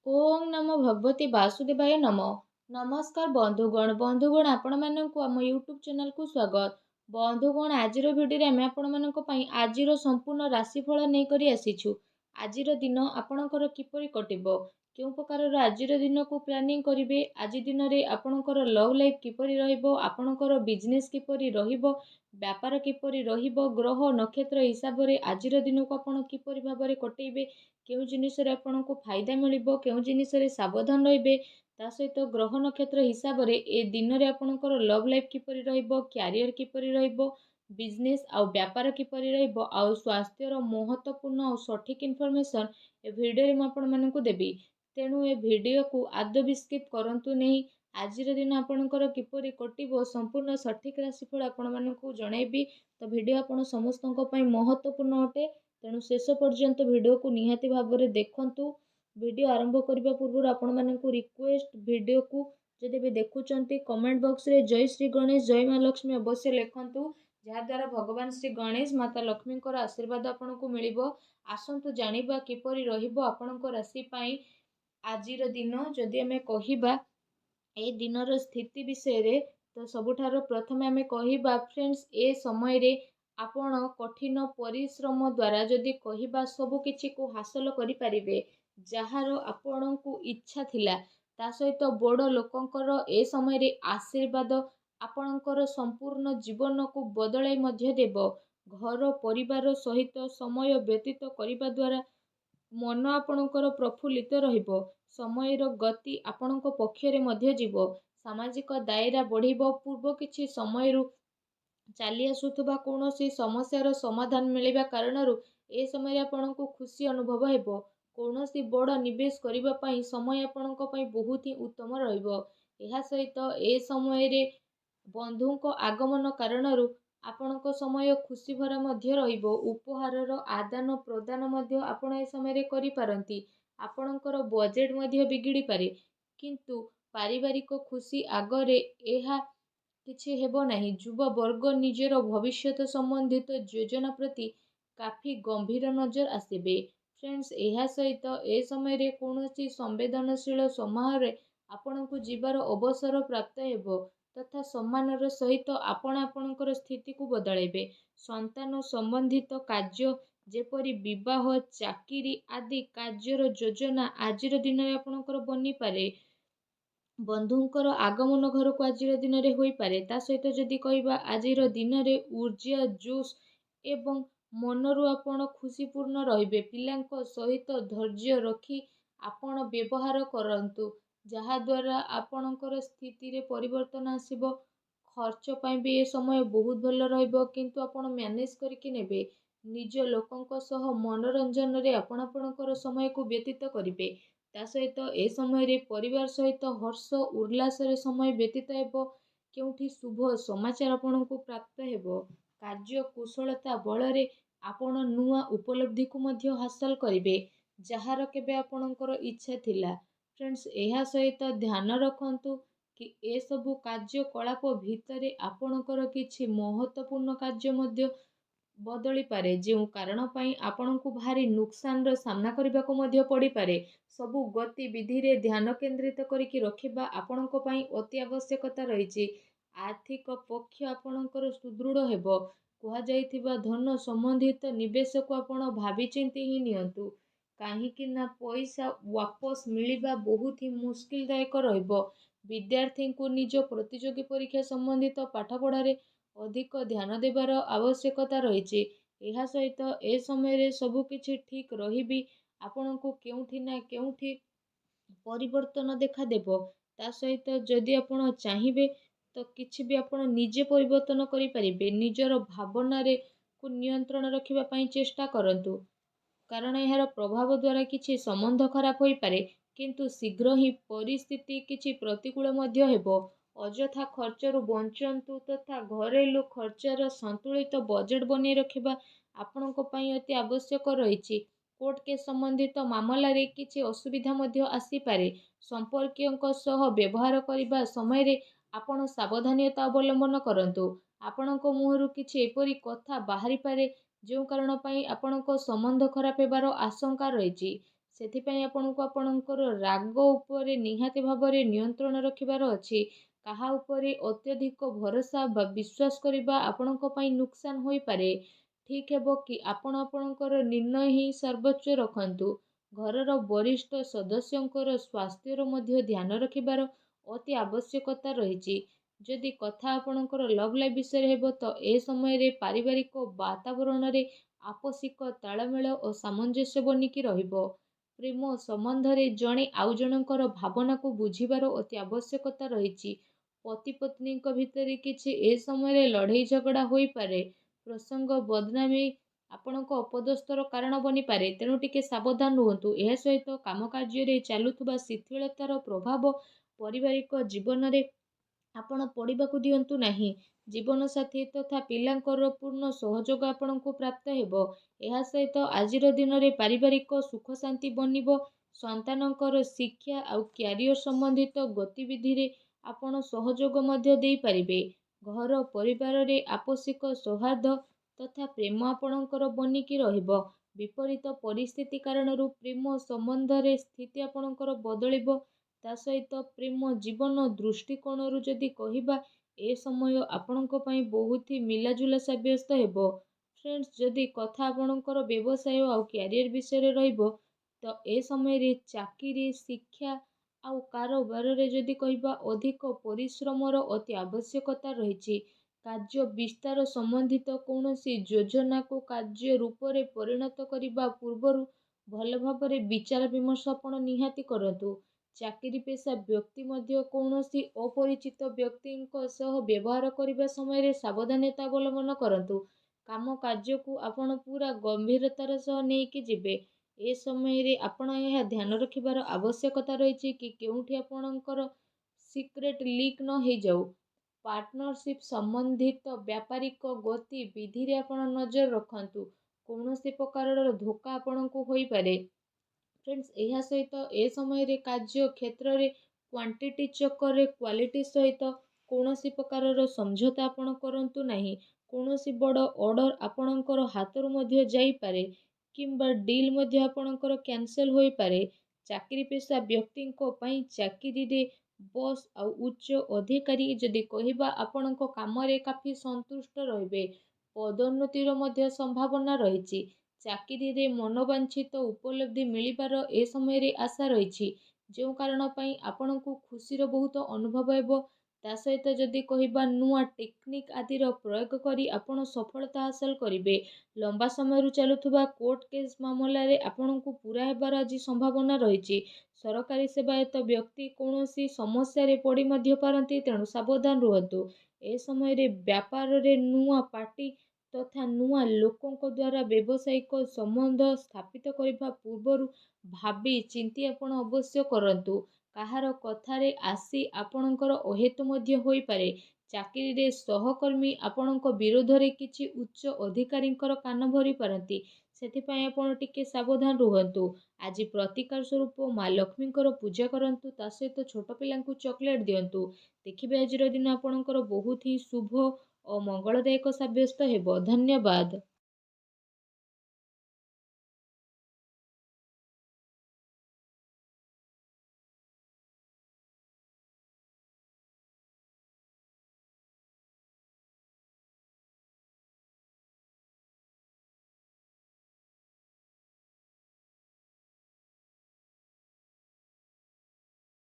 ओम नमो भगवते वासुदेवाय नमः। नमस्कार बंधुगण आपणमानंकु आम यूट्यूब चैनल को स्वागत। बंधुगण आजिर भिडियो आम आपणमानंक पई आजिर संपूर्ण राशिफल नहीं करी आसीछु। आजिर दिन आपणकर किपरि कटिबो, केउ प्रकार आजिर दिन को प्लानिंग करिवे, आज दिन रे आपणकर लव लाइफ किपरि रहिबो, आपणकर बिजनेस किपरि रहिबो, व्यापार किपरि रहिबो, ग्रह नक्षत्र हिसाब रे आजिर दिन को आपण किपरि भाबरे कटेइबे, केउ जिनिस रे आपणको फायदा मिलिबो, केउ जिनिस रे सावधान रहिबे, ता सहित ग्रह नक्षत्र हिसाब रे ए दिन रे आपणकर लव लाइफ किपरि रहिबो, क्यारियर किपरि रहिबो, बिजनेस आउ व्यापार किपरि रहिबो, आउ स्वास्थ्यर महत्वपूर्ण आउ सठिक इनफॉरमेशन ए भिडियो रे म आपण मानकु देबी। तेणु ए भिडियो को आदौ भी स्किप करंतु नहीं। आजिर दिन आपणकर किपरि कटिबो संपूर्ण सठिक राशिफल आपण मानकु जणाइबी। तो भिडियो आपण समस्तଙ୍କ ପାଇଁ महत्वपूर्ण अटे, तेणु शेष पर्यंत भिडियो को निहाती भाव में देखंतु। भिडियो आरंभ करने पूर्व आपण मानकु रिक्वेस्ट, भिडियो को जदि भी देखुचंती कमेंट बॉक्स रे जय श्री गणेश जय माँ लक्ष्मी अवश्य लिखंतु, जहाद्वारा भगवान श्री गणेश माता लक्ष्मी आशीर्वाद आपको मिलिबो। आसंतु जानिबा किपरि रहिबो आपणको राशि पई आजिर दिन। जदि आमे कहिबा ए दिनर स्थिति विषय रे, तो सबुठार प्रथम आमे कहिबा फ्रेंड्स, ए समय रे आपण कठिन परिश्रम द्वारा जदि कहिबा सब किछि को हासिल करि परिबे, जहार आपणको इच्छा थिला, ता सहित बड़ लोकंकर ए समय रे आशीर्वाद आपणकर संपूर्ण जीवन को बदलाई मध्य देबो। घर परिवार सहित समय व्यतीत करिबा द्वारा मन आपणकर प्रफुल्लित रहिबो। समयर गति आपणको पक्षरे मध्य जीवो। सामाजिक दायरा बढ़िबो। पूर्व किछि समयरु चली आसुथबा कौनसी समस्यार समाधान मिलिबा कारणरू ए समय आपणको खुशी अनुभव हेबो। कौनसी बड़ निवेश करिबा पई समय आपणको पई बहुत ही उत्तम रहिबो। एहा सहित ए समय रे बंधुको आगमन कारणरू आपणको समय खुशी भरा मध्य रहिबो। उपहारर आदान प्रदान मध्य आपण ए समय रे करि पारंती। आपणकर बजेट मध्य बिगिड़ी पारे, किंतु पारिवारिक खुशी आगरे एहा किछि हेबो नाही। युवा वर्ग निजर भविष्यत संबंधित योजना प्रति काफी गंभीर नजर आसिबे। फ्रेंड्स, एहा सहित ए समय रे कौनसी संवेदनशील समारोह आपणको जीवार अवसर प्राप्त हेबो, तथा सम्मानर सहित आपण आपणकर स्थिति को बदलाइबे। संतान संबंधित कार्य जेपरि विवाह, चाकिरी आदि कार्यर योजना आजिर दिन रे आपणकर बनी पारे। बंधुंकर आगमन घर को आजिर दिन रे होई पारे। ता सहित जदि कहिबा आजिर दिन रे ऊर्जा, जोश एवं मनरु आपण खुशीपूर्ण रहिबे। पिलांको सहित धैर्य रखी आपण व्यवहार करंतु, जहा द्वारा आपणकर स्थिति रे परिवर्तन आसीबो। खर्च पई भी ए समय बहुत भल रहिबो, किंतु आपण मैनेज करके नेबे। निज लोकंक सह मनोरंजन रे आपण आपणकर समय को व्यतीत करिबे। ता सहित ए समय रे परिवार सहित हर्ष उल्लास रे समय व्यतीत हेबो। केउठी शुभ समाचार आपणको प्राप्त हेबो। कार्य कुशलता बल रे आपण नुआ उपलब्धि को मध्य हासिल करिबे, जहार केबे आपणकर इच्छा थिला। फ्रेंड्स, एहा सहित ध्यान रखंतु कि ए सबु कार्यकलाप भितरे आपणकर किछि महत्वपूर्ण कार्य मध्य बदली पारे, जो कारण पई आपणको भारी नुकसान रो सामना करबा को मध्य पड़ी पारे। सबु गतिविधि रे ध्यान केंद्रित करिकि रखिबा आपणको पई अति आवश्यकता रहिछि। आर्थिक पक्ष आपणकर सुदृढ़ हेबो। कुहा जाइथिबा धन संबंधित निवेश को आपण भाबी चिंती ही नियंतु, काहेकि ना पैसा वापस मिलिबा बहुत ही मुश्किल दायक रहिबो। विद्यार्थी को निज प्रतियोगी परीक्षा संबंधित पाठपढ़ा रे अधिक ध्यान देवार आवश्यकता रहिछि। एहा सहित ए समय रे सबु किछि ठीक रहिबी। आपणको केउठी ना केउठी परिवर्तन देखा देबो। ता सहित जदि आपण चाहिबे तो किछि भी आपण निजे परिवर्तन करि परिबे। निजर भावना रे को नियंत्रण रखिबा पई चेष्टा करंतु, कारण एहार प्रभाव द्वारा किछि संबंध खराब होई पारे, किंतु शीघ्र ही परिस्थिति किछि प्रतिकूल मध्य हेबो। अजथा खर्चरु बंचंतु, तथा घरेलू खर्चर संतुलित बजेट बनी रखिबा आपणको पई अति आवश्यक रहिछि। कोर्ट केस संबंधित मामला रे किछि असुविधा मध्य आसी पारे। संपर्कीयଙ୍କ सह व्यवहार करिबा समय रे आपण सावधानता अवलंबन करंतु। आपणको मुहरु किछि एपरि कथा बाहरी पारे, जो कारण पई आपणको संबंध खराब हेबार आशंका रहिछि। ସେଥିପାଇଁ ଆପଣଙ୍କୁ ଆପଣଙ୍କର ରାଗ ଉପରେ ନିହାତି ଭାବରେ ନିୟନ୍ତ୍ରଣ ରଖିବାର ଅଛି। କାହା ଉପରେ ଅତ୍ୟଧିକ ଭରସା ବା ବିଶ୍ୱାସ କରିବା ଆପଣଙ୍କ ପାଇଁ ନୁକସାନ ହୋଇପାରେ। ଠିକ୍ ହେବ କି ଆପଣ ଆପଣଙ୍କର ନିର୍ଣ୍ଣୟ ହିଁ ସର୍ବୋଚ୍ଚ ରଖନ୍ତୁ। ଘରର ବରିଷ୍ଠ ସଦସ୍ୟଙ୍କର ସ୍ୱାସ୍ଥ୍ୟର ମଧ୍ୟ ଧ୍ୟାନ ରଖିବାର ଅତି ଆବଶ୍ୟକତା ରହିଛି। ଯଦି କଥା ଆପଣଙ୍କର ଲଭ୍ ଲାଇଫ୍ ବିଷୟରେ ହେବ ତ ଏ ସମୟରେ ପାରିବାରିକ ବାତାବରଣରେ ଆପୋଷିକ ତାଳମେଳ ଓ ସାମଞ୍ଜସ୍ୟ ବନିକି ରହିବ। ପ୍ରେମ ସମ୍ବନ୍ଧରେ ଜଣେ ଆଉ ଜଣଙ୍କର ଭାବନାକୁ ବୁଝିବାର ଅତି ଆବଶ୍ୟକତା ରହିଛି। ପତି ପତ୍ନୀଙ୍କ ଭିତରେ କିଛି ଏ ସମୟରେ ଲଢ଼େଇ ଝଗଡ଼ା ହୋଇପାରେ। ପ୍ରସଙ୍ଗ ବଦନାମୀ ଆପଣଙ୍କ ଅପଦସ୍ଥର କାରଣ ବନିପାରେ, ତେଣୁ ଟିକେ ସାବଧାନ ରୁହନ୍ତୁ। ଏହା ସହିତ କାମ କାର୍ଯ୍ୟରେ ଚାଲୁଥିବା ଶିଥିଳତାର ପ୍ରଭାବ ପାରିବାରିକ ଜୀବନରେ ଆପଣ ପଡ଼ିବାକୁ ଦିଅନ୍ତୁ ନାହିଁ। ଜୀବନସାଥୀ ତଥା ପିଲାଙ୍କର ପୂର୍ଣ୍ଣ ସହଯୋଗ ଆପଣଙ୍କୁ ପ୍ରାପ୍ତ ହେବ। ଏହା ସହିତ ଆଜିର ଦିନରେ ପାରିବାରିକ ସୁଖ ଶାନ୍ତି ବନିବ। ସନ୍ତାନଙ୍କର ଶିକ୍ଷା ଆଉ କ୍ୟାରିୟର ସମ୍ବନ୍ଧିତ ଗତିବିଧିରେ ଆପଣ ସହଯୋଗ ମଧ୍ୟ ଦେଇପାରିବେ। ଘର ପରିବାରରେ ଆପୋଷିକ ସୌହାର୍ଦ୍ଦ୍ୟ ତଥା ପ୍ରେମ ଆପଣଙ୍କର ବନିକି ରହିବ। ବିପରୀତ ପରିସ୍ଥିତି କାରଣରୁ ପ୍ରେମ ସମ୍ବନ୍ଧରେ ସ୍ଥିତି ଆପଣଙ୍କର ବଦଳିବ। ତା ସହିତ ପ୍ରେମ ଜୀବନ ଦୃଷ୍ଟିକୋଣରୁ ଯଦି କହିବା, ଏ ସମୟ ଆପଣଙ୍କ ପାଇଁ ବହୁତ ହି ମିଲାଜୁଲା ସାବ୍ୟସ୍ତ ହେବ। ଫ୍ରେଣ୍ଡସ୍, ଯଦି କଥା ଆପଣଙ୍କର ବ୍ୟବସାୟ ଆଉ କ୍ୟାରିୟର ବିଷୟରେ ରହିବ ତ ଏ ସମୟରେ ଚାକିରି, ଶିକ୍ଷା ଆଉ କାରବାରରେ ଯଦି କହିବା ଅଧିକ ପରିଶ୍ରମର ଅତି ଆବଶ୍ୟକତା ରହିଛି। କାର୍ଯ୍ୟ ବିସ୍ତାର ସମ୍ବନ୍ଧିତ କୌଣସି ଯୋଜନାକୁ କାର୍ଯ୍ୟ ରୂପରେ ପରିଣତ କରିବା ପୂର୍ବରୁ ଭଲ ଭାବରେ ବିଚାର ବିମର୍ଶ ଆପଣ ନିହାତି କରନ୍ତୁ। ଚାକିରି ପେଶା ବ୍ୟକ୍ତି ମଧ୍ୟ କୌଣସି ଅପରିଚିତ ବ୍ୟକ୍ତିଙ୍କ ସହ ବ୍ୟବହାର କରିବା ସମୟରେ ସାବଧାନତା ଅବଲମ୍ବନ କରନ୍ତୁ। କାମ କାର୍ଯ୍ୟକୁ ଆପଣ ପୁରା ଗମ୍ଭୀରତାର ସହ ନେଇକି ଯିବେ। ଏ ସମୟରେ ଆପଣ ଏହା ଧ୍ୟାନ ରଖିବାର ଆବଶ୍ୟକତା ରହିଛି କି କେଉଁଠି ଆପଣଙ୍କର ସିକ୍ରେଟ୍ ଲିକ୍ ନ ହେଇଯାଉ। ପାର୍ଟନରସିପ୍ ସମ୍ବନ୍ଧିତ ବ୍ୟାପାରିକ ଗତିବିଧିରେ ଆପଣ ନଜର ରଖନ୍ତୁ। କୌଣସି ପ୍ରକାରର ଧୋକା ଆପଣଙ୍କୁ ହୋଇପାରେ। ଫ୍ରେଣ୍ଡସ୍, ଏହା ସହିତ ଏ ସମୟରେ କାର୍ଯ୍ୟ କ୍ଷେତ୍ରରେ କ୍ୱାଣ୍ଟିଟି ଚକ୍କରରେ କ୍ୱାଲିଟି ସହିତ କୌଣସି ପ୍ରକାରର ସମଝୋତା ଆପଣ କରନ୍ତୁ ନାହିଁ। କୌଣସି ବଡ଼ ଅର୍ଡ଼ର ଆପଣଙ୍କର ହାତରୁ ମଧ୍ୟ ଯାଇପାରେ କିମ୍ବା ଡିଲ୍ ମଧ୍ୟ ଆପଣଙ୍କର କ୍ୟାନସେଲ୍ ହୋଇପାରେ। ଚାକିରି ପେଶା ବ୍ୟକ୍ତିଙ୍କ ପାଇଁ ଚାକିରିରେ ବସ୍ ଆଉ ଉଚ୍ଚ ଅଧିକାରୀ ଯଦି କହିବା ଆପଣଙ୍କ କାମରେ କାଫି ସନ୍ତୁଷ୍ଟ ରହିବେ। ପଦୋନ୍ନତିର ମଧ୍ୟ ସମ୍ଭାବନା ରହିଛି। ଚାକିରିରେ ମନୋବାଞ୍ଛିତ ଉପଲବ୍ଧି ମିଳିବାର ଏ ସମୟରେ ଆଶା ରହିଛି, ଯେଉଁ କାରଣ ପାଇଁ ଆପଣଙ୍କୁ ଖୁସିର ବହୁତ ଅନୁଭବ ହେବ। ତା ସହିତ ଯଦି କହିବା ନୂଆ ଟେକ୍ନିକ୍ ଆଦିର ପ୍ରୟୋଗ କରି ଆପଣ ସଫଳତା ହାସଲ କରିବେ। ଲମ୍ବା ସମୟରୁ ଚାଲୁଥିବା କୋର୍ଟ କେସ୍ ମାମଲାରେ ଆପଣଙ୍କୁ ପୂରା ହେବାର ଆଜି ସମ୍ଭାବନା ରହିଛି। ସରକାରୀ ସେବାୟତ ବ୍ୟକ୍ତି କୌଣସି ସମସ୍ୟାରେ ପଡ଼ି ମଧ୍ୟ ପାରନ୍ତି, ତେଣୁ ସାବଧାନ ରୁହନ୍ତୁ। ଏ ସମୟରେ ବ୍ୟାପାରରେ ନୂଆ ପାର୍ଟି ତଥା ନୂଆ ଲୋକଙ୍କ ଦ୍ୱାରା ବ୍ୟବସାୟିକ ସମ୍ବନ୍ଧ ସ୍ଥାପିତ କରିବା ପୂର୍ବରୁ ଭାବି ଚିନ୍ତି ଆପଣ ଅବଶ୍ୟ କରନ୍ତୁ। କାହାର କଥାରେ ଆସି ଆପଣଙ୍କର ଅହେତୁ ମଧ୍ୟ ହୋଇପାରେ। ଚାକିରିରେ ସହକର୍ମୀ ଆପଣଙ୍କ ବିରୋଧରେ କିଛି ଉଚ୍ଚ ଅଧିକାରୀଙ୍କର କାନ ଭରି ପାରନ୍ତି। ସେଥିପାଇଁ ଆପଣ ଟିକେ ସାବଧାନ ରୁହନ୍ତୁ। ଆଜି ପ୍ରତିକାର ସ୍ୱରୂପ ମା ଲକ୍ଷ୍ମୀଙ୍କର ପୂଜା କରନ୍ତୁ। ତା ସହିତ ଛୋଟ ପିଲାଙ୍କୁ ଚକୋଲେଟ୍ ଦିଅନ୍ତୁ। ଦେଖିବେ ଆଜିର ଦିନ ଆପଣଙ୍କର ବହୁତ ହିଁ ଶୁଭ ଓ ମଙ୍ଗଳଦାୟକ ସାବ୍ୟସ୍ତ ହେବ। ଧନ୍ୟବାଦ।